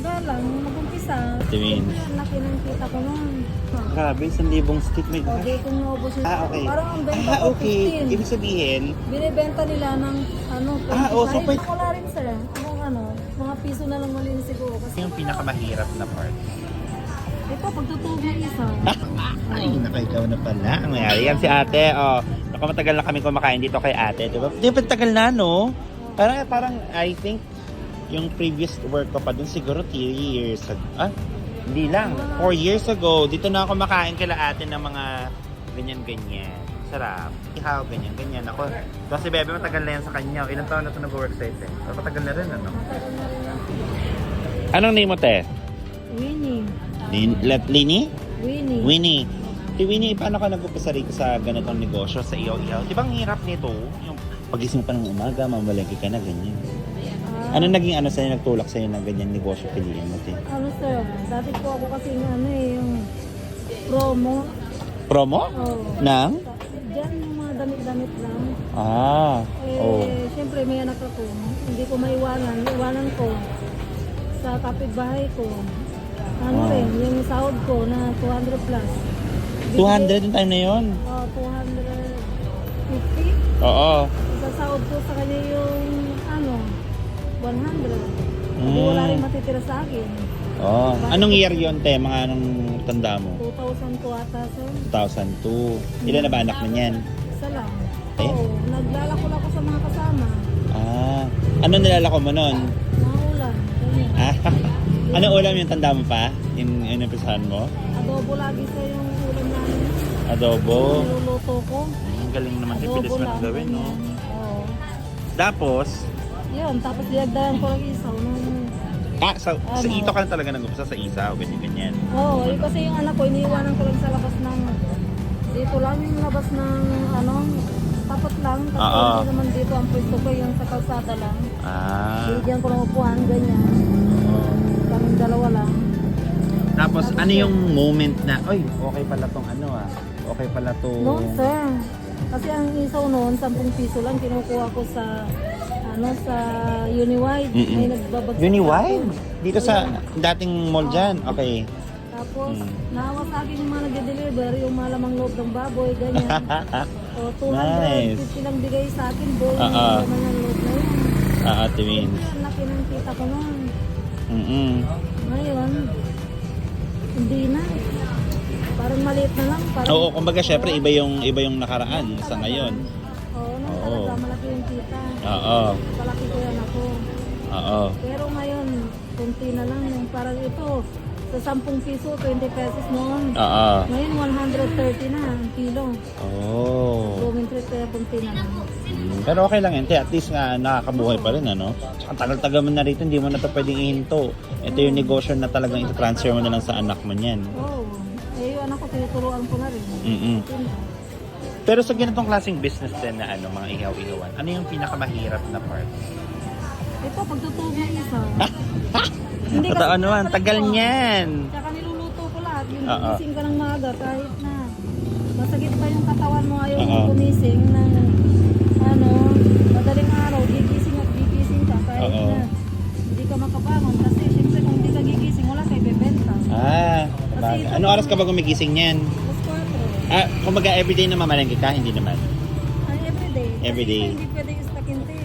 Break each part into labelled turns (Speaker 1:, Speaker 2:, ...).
Speaker 1: Wala lang, mag-umpisa.
Speaker 2: Twins.
Speaker 1: Ang laki ng kita ko noon.
Speaker 2: Grabe, 1,000 stick may
Speaker 1: O,
Speaker 2: gosh.
Speaker 1: di kong naubos yun.
Speaker 2: Okay.
Speaker 1: Parang ang benta ko,
Speaker 2: Okay.
Speaker 1: 15.
Speaker 2: Ibig sabihin,
Speaker 1: Binibenta nila ng ano, 25.
Speaker 2: so pwede-
Speaker 1: Wala rin sir. Kung ano, mga piso na lang mali siguro. Kasi
Speaker 2: yung pinakamahirap na part.
Speaker 1: ito, pagtutulog ng isa.
Speaker 2: Ay, naku, ikaw na pala. Ang nangyari yan si ate. Oh, naku, matagal na kami kumakain dito kay ate. Diba? Di ba tagal na, no? Parang, I think, yung previous work ko pa dun siguro 3 years ago. Hindi lang. 4 years ago, dito na ako makain kila ate ng mga ganyan-ganyan. Sarap. Ihaw, ganyan-ganyan. Ako, so si Bebe matagal na yan sa kanya. Ilang taon na ito nag-work sa ito? Matagal na rin, ano?
Speaker 1: Matagal na rin ako.
Speaker 2: Anong name mo, te?
Speaker 1: Winnie.
Speaker 2: Lini?
Speaker 1: Winnie.
Speaker 2: Winnie. Si Winnie, paano ka nag-upisa rito sa ganitong negosyo, sa iyaw-iyaw? Di ba ang hirap nito? Yung pagising pa ng umaga, mamalengke ka na, ganyan. Ano naging ano sa'yo, nagtulak sa'yo na ganyan negosyo piliin mo, te?
Speaker 1: Ano sir, dati po ako kasi ano yung promo.
Speaker 2: Promo?
Speaker 1: Oh.
Speaker 2: Nang?
Speaker 1: Diyan yung mga damit-damit lang.
Speaker 2: Oh.
Speaker 1: Siyempre may anak ako. Hindi ko maiwanan. Iwanan ko sa kapitbahay ko. Ano rin, yung sahod ko na 200 plus.
Speaker 2: 200 yung time na yun?
Speaker 1: 250.
Speaker 2: Oo.
Speaker 1: Sa sahod ko sa kanya yung ano, 100. Hindi wala rin matitira sa akin.
Speaker 2: Oh. Anong year yun, te? Mga anong tanda mo?
Speaker 1: 2,002 ata sir.
Speaker 2: 2002. Ilan na ba anak mo niyan?
Speaker 1: Isa lang.
Speaker 2: Eh?
Speaker 1: Oo, naglalako ako sa mga kasama.
Speaker 2: Ano nilalako mo nun?
Speaker 1: Mga ulan. Ganyan.
Speaker 2: Anong ulam yung tanda mo pa? Yung inumpisahan mo?
Speaker 1: Adobo lagi sa yung ulam namin.
Speaker 2: Adobo.
Speaker 1: Niluluto ko.
Speaker 2: Ang galing naman. Bilis mo na gawin, no?
Speaker 1: ganyan. Oo.
Speaker 2: Tapos,
Speaker 1: Yun, tapos dinagdagan ko lang isaw.
Speaker 2: sa ito ka na talaga nag-upisa sa isa o ganyan-ganyan.
Speaker 1: Oo, kasi yung anak ko, iniiwanan ko lang sa labas ng, dito lang yung labas ng, ano, tapat lang. Kasi hindi naman dito ang pwesto ko, yung sa kalsada lang. Bigyan ko lang upuan, ganyan. Kaming dalawa lang.
Speaker 2: Tapos, ano yung moment na, oy, okay pala tong ano okay pala to.
Speaker 1: Noon, sir. Kasi ang isaw noon, 10 piso lang, kinukuha ko sa, ano, sa Uniwide. May nagbabagsak.
Speaker 2: Uniwide? Dito sa dating mall dyan? Okay.
Speaker 1: Tapos, naawa sa akin yung mga nag-deliver, yung malamang loob ng baboy, ganyan. O, 250 lang bigay sa akin, buong naman yung loob na yun.
Speaker 2: Twins.
Speaker 1: Ang laki ng kita ko noon. Ngayon, hindi na. Parang maliit na lang. Parang,
Speaker 2: Oo, kumbaga syempre iba yung nakaraan sa ngayon.
Speaker 1: Oo, nung talaga malaki yung kita. Palaki ko yan ako. Pero ngayon, kunti na lang. Yung parang ito, sa 10 piso, 20 pesos noon. Ngayon, 130 na ang kilo. Bumintrip kaya kunti na lang.
Speaker 2: Pero okay lang yun, at least nga nakakabuhay pa rin, ano? Tsaka tagal-tagal mo na rito, hindi mo na ito pwedeng ihinto. Ito yung negosyo na talagang ito-transfer mo na lang sa anak mo niyan.
Speaker 1: Oo. Yung anak ko, tinuturuan ko na rin.
Speaker 2: Pero sa ganitong klaseng business din na ano, mga ihaw-ihawan, ano yung pinakamahirap na part?
Speaker 1: Ito, pagtutulog ng isa. Hindi
Speaker 2: Totoo
Speaker 1: kasi
Speaker 2: naman,
Speaker 1: babalik
Speaker 2: tagal
Speaker 1: ko.
Speaker 2: niyan.
Speaker 1: Tsaka niluluto ko lahat. Yung gising ka ng maaga, kahit na masakit pa yung katawan mo, ayaw mo gumising ng ano, madaling araw, gigising at gigising ka kahit na hindi ka makabangon. Kasi syempre kung hindi ka gigising, wala kayo bebenta.
Speaker 2: Anong oras ka ba gumigising niyan?
Speaker 1: Plus 4.
Speaker 2: Kumbaga everyday na mamalengke ka, hindi naman?
Speaker 1: Ay, everyday.
Speaker 2: Everyday.
Speaker 1: Kasi hindi pwede istakin te.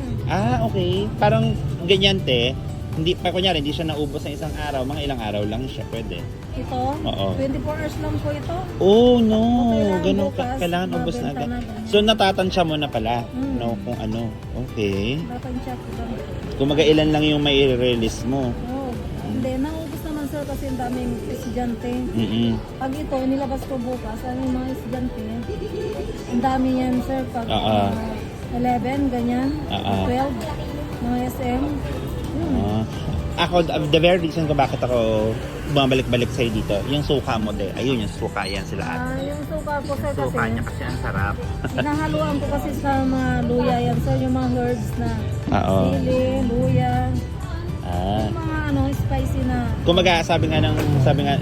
Speaker 2: Okay. Parang ganyan, te. Hindi pa kunyari, hindi siya naubos sa isang araw, mga ilang araw lang siya pwede.
Speaker 1: Ito?
Speaker 2: Oo.
Speaker 1: 24 hours lang po ito.
Speaker 2: Oh, no.
Speaker 1: Kailangan
Speaker 2: Ganun
Speaker 1: bukas,
Speaker 2: kailangan ubos na
Speaker 1: mabenta
Speaker 2: agad.
Speaker 1: na ganyan.
Speaker 2: So, natatansya mo na pala. No, kung ano. Okay.
Speaker 1: Natansya ko lang.
Speaker 2: Kumaga ilan lang yung may i-release mo.
Speaker 1: Oo. Hindi, naubos naman sir kasi ang daming estudyante. Pag ito, nilabas ko bukas, ano yung mga estudyante, ang dami yan sir. Pag 11, ganyan, 12, mga SM.
Speaker 2: Ako, the very reason ko bakit ako bumabalik-balik sa'yo dito, yung suka mo de. Ayun, yung suka yan sila ate.
Speaker 1: Yung suka ko sir
Speaker 2: Suka
Speaker 1: kasi,
Speaker 2: niya kasi ang sarap.
Speaker 1: hinahaluan ko kasi sa mga luya yan sir, yung mga herbs na sili, luya, yung mga ano, spicy na.
Speaker 2: Kumaga, sabi nga,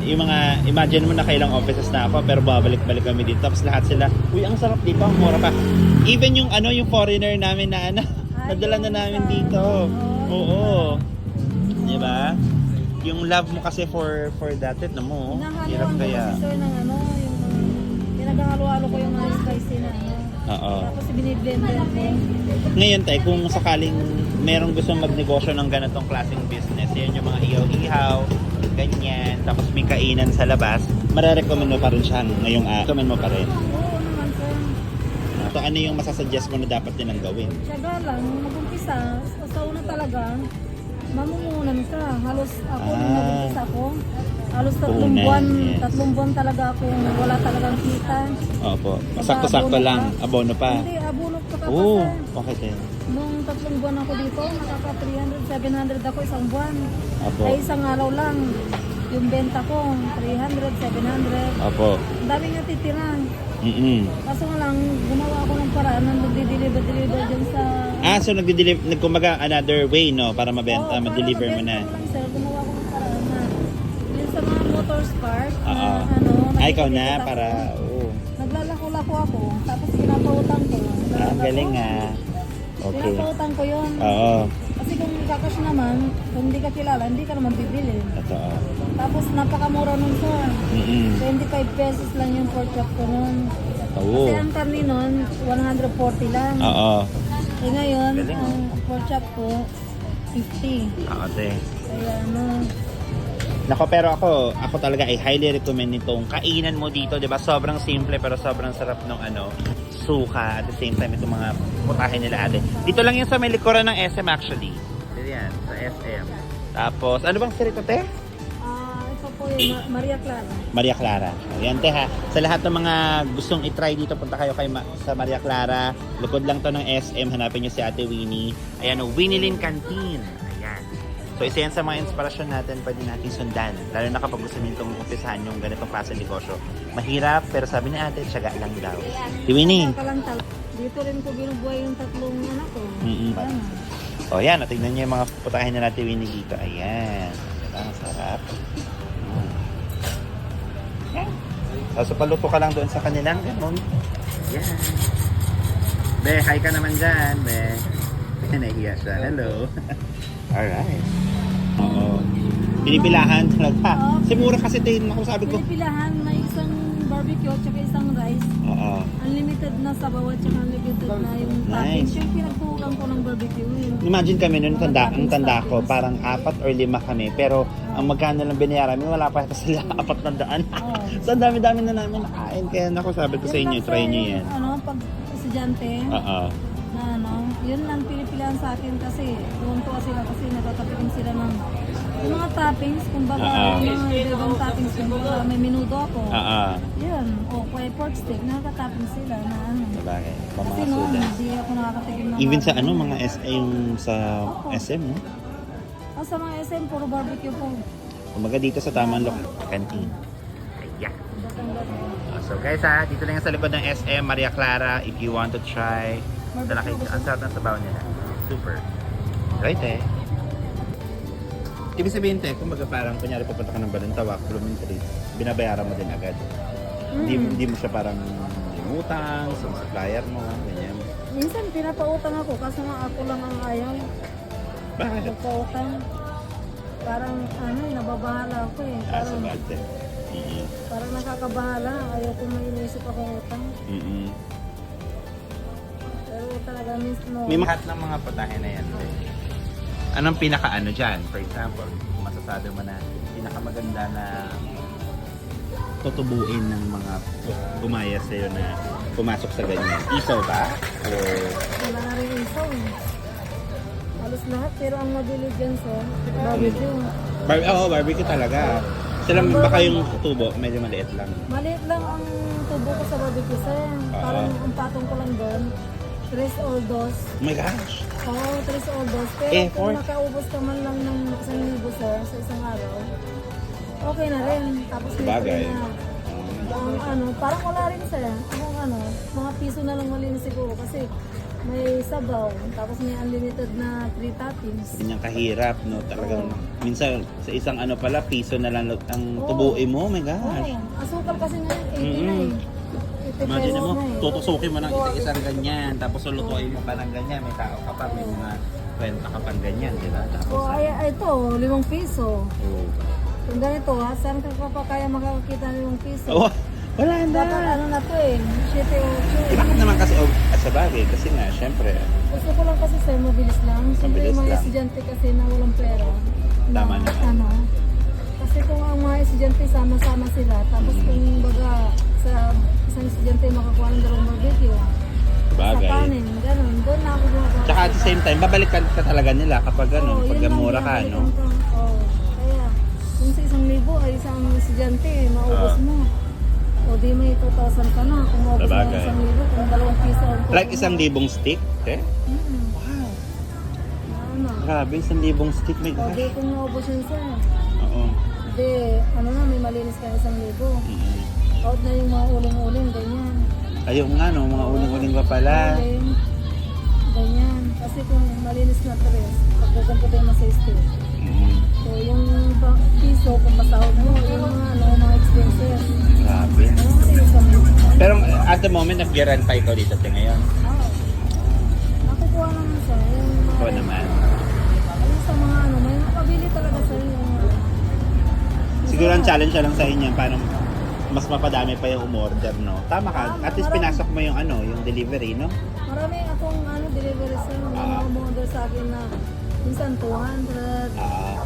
Speaker 2: yung mga, imagine mo na kailang offices na ako, pero babalik-balik kami dito. Tapos lahat sila, uy, ang sarap dito, ang mura pa. Even yung ano, yung foreigner namin na ano, nadala na namin dito. Oo. Diba? yung love mo kasi for that, no mo. Hirap
Speaker 1: Hinahaluan ko
Speaker 2: kaya.
Speaker 1: kasi sir ng ano, yung pinaghahalo-halo ko yung mga spicy na ano.
Speaker 2: Oo.
Speaker 1: Tapos biniblender ko.
Speaker 2: Ngayon tayo, kung sakaling merong gustong magnegosyo ng ganitong klaseng business, yan yung mga ihaw-ihaw, ganyan, tapos may kainan sa labas, mararecommend mo pa rin siya ngayong recommend mo pa rin.
Speaker 1: Oo naman sir.
Speaker 2: So ano yung masasuggest mo na dapat nilang gawin?
Speaker 1: Tiyaga lang, mag-umpisa. Sa una talaga, mamumunan ka. Halos ako nung nag-umpisa ko. Halos tatlong
Speaker 2: Puhunan,
Speaker 1: buwan,
Speaker 2: yes.
Speaker 1: tatlong buwan talaga akong wala talagang kita.
Speaker 2: Opo. Sakto-sakto
Speaker 1: Abono
Speaker 2: lang.
Speaker 1: pa.
Speaker 2: Abono pa.
Speaker 1: Hindi, abono pa ka
Speaker 2: Oo.
Speaker 1: pa sir.
Speaker 2: Okay din.
Speaker 1: Nung tatlong buwan ako dito, nakaka 300, 700 ako isang buwan.
Speaker 2: Opo.
Speaker 1: Ay isang araw lang. Yung benta ko, 300, 700.
Speaker 2: Opo.
Speaker 1: Ang dami nga titira. Kaso nga lang, gumawa ako ng paraan na nagdi-deliver dyan sa...
Speaker 2: So nagkumaga another way, no? Para mabenta,
Speaker 1: Oo, para
Speaker 2: ma-deliver mo na.
Speaker 1: mabenta ko lang, sir, gumawa ko ng paraan na yun sa mga motorsport na
Speaker 2: Oo.
Speaker 1: ano...
Speaker 2: Ikaw na,
Speaker 1: nagtitipid ako.
Speaker 2: para... Oo.
Speaker 1: Naglalako-lako ako, tapos pinapautang ko.
Speaker 2: Ang galing nga. Okay.
Speaker 1: Pinapautang ko yun.
Speaker 2: Oo.
Speaker 1: Kasi kung kakash naman, kung hindi ka kilala, hindi ka naman bibili.
Speaker 2: Totoo.
Speaker 1: Tapos napakamura nun, sir. 25 pesos lang yung pork chop ko nun.
Speaker 2: Oo.
Speaker 1: Kasi ang karni nun, 140 lang.
Speaker 2: Oo.
Speaker 1: Eh ngayon,
Speaker 2: Galing,
Speaker 1: ang pork chop ko, 50.
Speaker 2: Ate.
Speaker 1: Kaya ano,
Speaker 2: Nako, pero ako talaga ay highly recommend nitong kainan mo dito, 'di ba? Sobrang simple pero sobrang sarap ng suka, at the same time itong mga putahe nila ate. Dito lang yung sa may likuran ng SM actually. Dito yan, sa SM. Tapos, ano bang street ate?
Speaker 1: ito po yung Maria Clara.
Speaker 2: Maria Clara. Ayan te ha. Sa lahat ng mga gustong i-try dito, punta kayo kay sa Maria Clara. Lukod lang to ng SM. Hanapin nyo si Ate Winnie. Ayan o, Winnie Lynn Canteen. Ayan. So isa yan sa mga inspirasyon natin, pwede natin sundan. Lalo na kapag gusto nyo itong umpisahan yung ganitong klase ng negosyo. Mahirap, pero sabi ni ate, tiyaga lang daw. Si Winnie.
Speaker 1: Dito rin ko binubuhay yung tatlong anak ko. Ayan.
Speaker 2: O yan, tingnan nyo yung mga putahin na natin Winnie dito. Ayan. Ang sarap. Yan. So paluto ka lang doon sa kanilang ganun. Yan. Be, hi ka naman dyan, be. Nahiya siya. Hello. Alright. Oo. Pinipilahan talaga. Kasi mura kasi din, ako sabi ko.
Speaker 1: Pinipilahan, may isang barbecue at saka isang rice.
Speaker 2: Oo.
Speaker 1: Unlimited na sabaw at saka unlimited na yung toppings. Yung pinagkukulang ko ng barbecue.
Speaker 2: Imagine kami noon, ang tanda ko, parang 4 or 5 kami. Pero ang magkano lang binayaran, wala pa sila 400. So ang dami-dami na namin nakain. Kaya ako sabi ko sa inyo, try nyo yan.
Speaker 1: Ano, pag estudyante,
Speaker 2: Oo.
Speaker 1: na ano, yun lang pinipilahan sa akin kasi tuwan-tuwa sila kasi natatapikin sila ng yung mga toppings, kumbaga yung mga ibang toppings, kumbaga may menudo ako. Yun, o kaya pork steak, nakaka-toppings sila na ano.
Speaker 2: Sabagay, pa
Speaker 1: Kasi
Speaker 2: mga
Speaker 1: noon,
Speaker 2: soda.
Speaker 1: hindi ako nakakatigil ng
Speaker 2: Even sa
Speaker 1: barbecue.
Speaker 2: mga yung sa SM, no?
Speaker 1: Sa mga SM, puro barbecue po.
Speaker 2: Kumaga dito sa tamang canteen. Ayan. So guys dito lang yan sa likod ng SM, Maria Clara. If you want to try, dala kayo. Ang sarap ng sabaw nila. Super. Right eh. Ibig sabihin kumbaga parang kunyari pupunta ka ng Balintawak, Blooming Street, binabayaran mo din agad. Hindi mo siya parang utang sa supplier mo, ganyan.
Speaker 1: Minsan pinapautang ako kasi nga ako lang ang ayaw.
Speaker 2: Bakit?
Speaker 1: Pagpautang. Parang nababahala ako eh. Parang,
Speaker 2: Sabagay.
Speaker 1: parang nakakabahala. Ayaw ko may inisip akong utang. Pero talaga mismo.
Speaker 2: May lahat ng mga putahe na yan. Anong pinaka-ano dyan? For example, kung masasabi mo na pinakamaganda na tutubuin ng mga gumaya sa'yo na pumasok sa ganyan. Isaw ba? O...
Speaker 1: Wala na rin isaw eh. Halos lahat. Pero ang mabili dyan sa barbecue.
Speaker 2: Barbecue talaga. Sila baka yung tubo, medyo maliit lang.
Speaker 1: Maliit lang ang tubo ko sa barbecue sir. Parang ang patong ko lang doon. 3 or 2.
Speaker 2: Oh my gosh!
Speaker 1: Oo, 3 or 2. Pero kung
Speaker 2: 4.
Speaker 1: nakaubos ka man lang ng 1,000 sir sa isang araw, okay na rin. Tapos may
Speaker 2: Bagay.
Speaker 1: free na. Parang wala rin sir. Mga piso na lang mali na siguro kasi may sabaw, tapos may unlimited na 3 toppings.
Speaker 2: Hindi niyang kahirap, no? Talagang, minsan sa isang pala, piso na lang ang tubuin mo. Oh my gosh!
Speaker 1: Asukal kasi ngayon, 80 na eh. 80
Speaker 2: Imagine
Speaker 1: pesos
Speaker 2: mo,
Speaker 1: na eh.
Speaker 2: tutusukin mo ng isang ganyan, tapos lulutuin mo pa ng ganyan, may tao ka pa, may mga kwenta ka pang ganyan, di ba? Tapos,
Speaker 1: O ay ito, 5 piso.
Speaker 2: oh.
Speaker 1: Kung ganito ha, saan ka pa kaya makakakita ng 5 piso?
Speaker 2: Oh, wala
Speaker 1: Dapat
Speaker 2: na.
Speaker 1: ano na to eh, 7 o 8.
Speaker 2: Bakit naman kasi, sa bagay, kasi nga, syempre,
Speaker 1: Gusto ko lang kasi sir, mabilis lang. Siyempre
Speaker 2: Mabilis
Speaker 1: yung mga
Speaker 2: lang.
Speaker 1: estudyante kasi na walang pera.
Speaker 2: Tama
Speaker 1: na,
Speaker 2: naman.
Speaker 1: ano, kasi kung ang mga estudyante sama-sama sila, tapos kung baga sa isang estudyante makakuha ng 2 barbecue, sa
Speaker 2: bagay.
Speaker 1: kanin, ganun, doon na ako gumagawa.
Speaker 2: Tsaka at the same time, babalikan ka talaga nila kapag ganun,
Speaker 1: Oo,
Speaker 2: pag
Speaker 1: yun lang,
Speaker 2: mura ka,
Speaker 1: binabalikan
Speaker 2: no?
Speaker 1: ko. Oo, kaya kung sa 1,000 ay isang estudyante, maubos mo. O di may 2,000 ka na. Kung maubos mo
Speaker 2: Sabagay.
Speaker 1: 1,000, kung 2 piso. ang
Speaker 2: Like
Speaker 1: kuha mo.
Speaker 2: 1,000 stick, eh?
Speaker 1: Mm,
Speaker 2: Wow.
Speaker 1: ano.
Speaker 2: Grabe, 1,000 stick, may
Speaker 1: O di kung naubos yun sir.
Speaker 2: Oo.
Speaker 1: Di, ano na, may malinis ka 1,000.
Speaker 2: Mm.
Speaker 1: Out na yung mga uling-uling, ganyan.
Speaker 2: Ayun nga, no, mga uling-uling pa pala.
Speaker 1: Uling, ganyan. Kasi kung malinis na 3, pagkukumputin mo sa stick.
Speaker 2: Mm.
Speaker 1: So yung piso, kung pasahod mo, yung mga, ano, mga expenses.
Speaker 2: Grabe.
Speaker 1: Ano kasi yung 1,000?
Speaker 2: Pero at the moment, nag-renta ikaw dito te ngayon.
Speaker 1: Oo. Nakukuha naman siya. Yung mga,
Speaker 2: Oo naman.
Speaker 1: Ayun sa mga ano, may makabili talaga sa iyo.
Speaker 2: Siguro ang challenge lang sa inyo, paano mas mapadami pa yung umorder, no? Tama ka. At least pinasok mo yung ano, yung delivery, no?
Speaker 1: Marami akong ano, delivery sa mga umorder sa akin na minsan 200,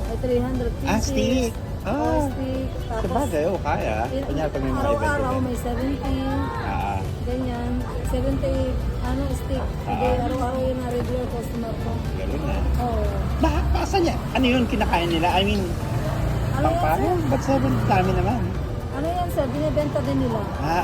Speaker 1: ay 300 pieces.
Speaker 2: Stick.
Speaker 1: Stick. Tapos,
Speaker 2: Sabagay, kaya. Kunyari pag may mga
Speaker 1: araw-araw
Speaker 2: event.
Speaker 1: may 70.
Speaker 2: Ah,
Speaker 1: Ganyan. 70 ano, stick. Hindi, araw-araw yun na regular customer ko.
Speaker 2: gano'n na.
Speaker 1: Oo.
Speaker 2: Baka niya? Ano yun kinakain nila? I mean,
Speaker 1: Ano yan, sir?
Speaker 2: pangpahan? Ba't 7 dami naman?
Speaker 1: Ano yan, sir? Binibenta din nila.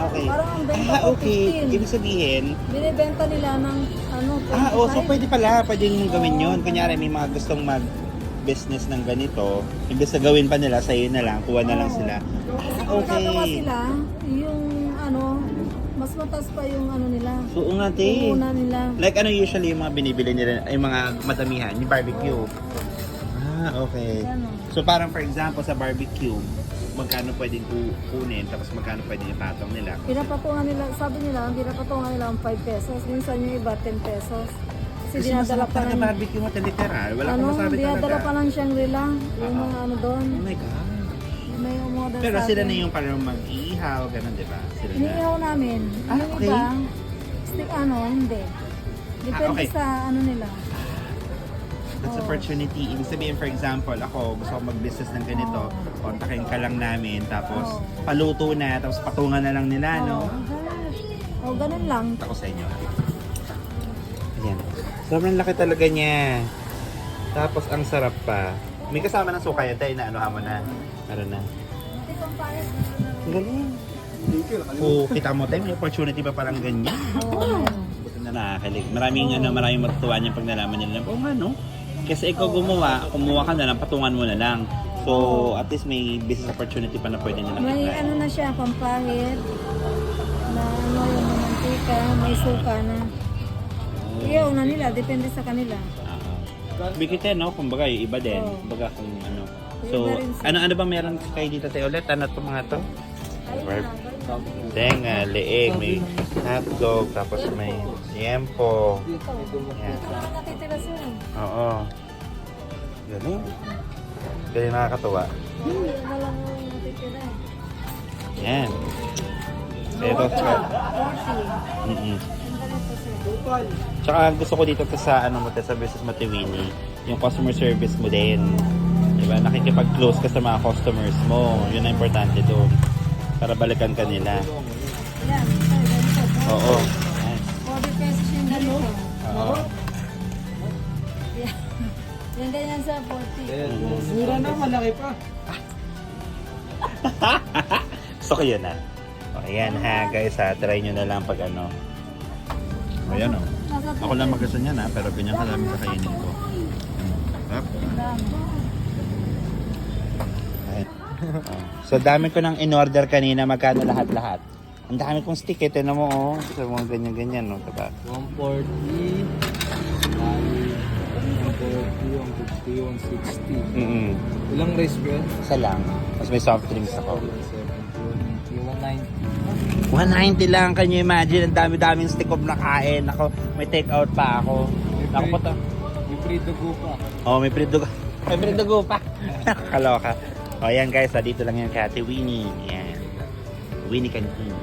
Speaker 2: Okay.
Speaker 1: Parang ang benta ko,
Speaker 2: Okay.
Speaker 1: 15.
Speaker 2: Ibig sabihin,
Speaker 1: Binibenta nila ng ano, 25.
Speaker 2: so pwede pala. Pwede yung gawin yun. Kunyari, may mga gustong mag-business ng ganito. Imbes na gawin pa nila, sa'yo na lang. Kuha na lang sila.
Speaker 1: Kasi kung gagawa sila, yung ano, mas mataas pa yung ano nila.
Speaker 2: So, nga, te.
Speaker 1: Yung una nila.
Speaker 2: Like, ano usually yung mga binibili nila, yung mga madamihan, yung barbecue. Okay.
Speaker 1: Ganon.
Speaker 2: So, parang for example, sa barbecue, magkano pwedeng kunin, tapos magkano pwedeng ipatong nila.
Speaker 1: Pinapatungan nila, sabi nila, pinapatungan nila ang 5 pesos. Minsan yung iba 10 pesos. Kasi
Speaker 2: Kasi
Speaker 1: dinadala
Speaker 2: masarap
Speaker 1: pa
Speaker 2: talaga
Speaker 1: ng,
Speaker 2: barbecue mo, literal. Wala
Speaker 1: ano,
Speaker 2: akong masabi
Speaker 1: dinadala
Speaker 2: talaga.
Speaker 1: pa ng Shangri-La. Yung mga ano doon.
Speaker 2: Oh my God.
Speaker 1: May umorder
Speaker 2: Pero
Speaker 1: sa
Speaker 2: sila
Speaker 1: akin.
Speaker 2: na yung parang mag-iihaw, ganun, di ba? Sila na.
Speaker 1: Iniihaw namin. Yung
Speaker 2: okay.
Speaker 1: iba, stick ano, hindi. Depende
Speaker 2: okay.
Speaker 1: sa ano nila.
Speaker 2: That's opportunity. Ibig sabihin, for example, ako gusto ko mag-business ng ganito, kontakin ka lang namin, tapos paluto na, tapos patungan na lang nila, no?
Speaker 1: Ganun lang.
Speaker 2: Ako sa inyo. Ayan. Sobrang laki talaga niya. Tapos ang sarap pa. May kasama ng suka yan, tayo na ano mo na. Meron na. Ang galing. Kita mo tayo, may opportunity pa parang ganyan. Buti na nakakalig. Maraming matutuwa niya pag nalaman nila. Oo nga, no? Kasi ikaw kumuha ka na lang, patungan mo na lang. So, at least may business opportunity pa na pwede nilang
Speaker 1: May
Speaker 2: i-try.
Speaker 1: ano na siya, pampahid. Na ano yung mantika, may suka na. Iyaw na nila, depende sa kanila.
Speaker 2: Bigyan no? Kumbaga, yung iba din.
Speaker 1: Oo.
Speaker 2: Kumbaga kung ano.
Speaker 1: Iba
Speaker 2: So,
Speaker 1: rin siya.
Speaker 2: ano ba meron kayo dito tayo ulit? Ano to mga to?
Speaker 1: Ayun
Speaker 2: Verb.
Speaker 1: na, ganun.
Speaker 2: Tenga, leeg, may hotdog, tapos may tiempo. Yan.
Speaker 1: Ito naman natitira siya.
Speaker 2: Oo. Galing. Galing nakakatuwa.
Speaker 1: Hindi na lang yung natitira.
Speaker 2: Yan. Pero, tsaka,
Speaker 1: 40.
Speaker 2: mm
Speaker 1: Ang ganito siya.
Speaker 2: Tsaka gusto ko dito sa ano mo, sa business mo, Winnie, yung customer service mo din. Diba? Nakikipag-close ka sa mga customers mo. Yun ang importante doon. Para balikan ka nila.
Speaker 1: Yan, sir, ganito.
Speaker 2: Oo. Yan.
Speaker 1: 40 pesos yung ganito.
Speaker 2: Oo.
Speaker 1: Yan. Yan ganyan sa 40.
Speaker 3: Mura na, malaki pa.
Speaker 2: Gusto ko yun O, ayan ha guys ha. Try nyo na lang pag ano. O yan o. Ako lang mag-asa niyan ha. Pero ganyan ka lang kakainin ko. Sarap. Ayan. So dami ko nang in-order kanina. Magkano lahat-lahat. Ang dami kong stick eh. Tinan mo oh. Sa mga ganyan-ganyan no. Diba?
Speaker 3: 140, 150, 160. Ilang rice ba yan?
Speaker 2: Isa lang. Tapos may soft drinks ako.
Speaker 3: 70, 190.
Speaker 2: 190 lang. Can you imagine? Ang dami-daming stick of nakain. Ako, may take out pa ako. Ako pa to.
Speaker 3: May free dugo pa.
Speaker 2: Oh, may pridugo. May pridugo pa. Kaloka. O, yan guys. Dito lang yan kay Ate Winnie. Yan. Winnie Canteen.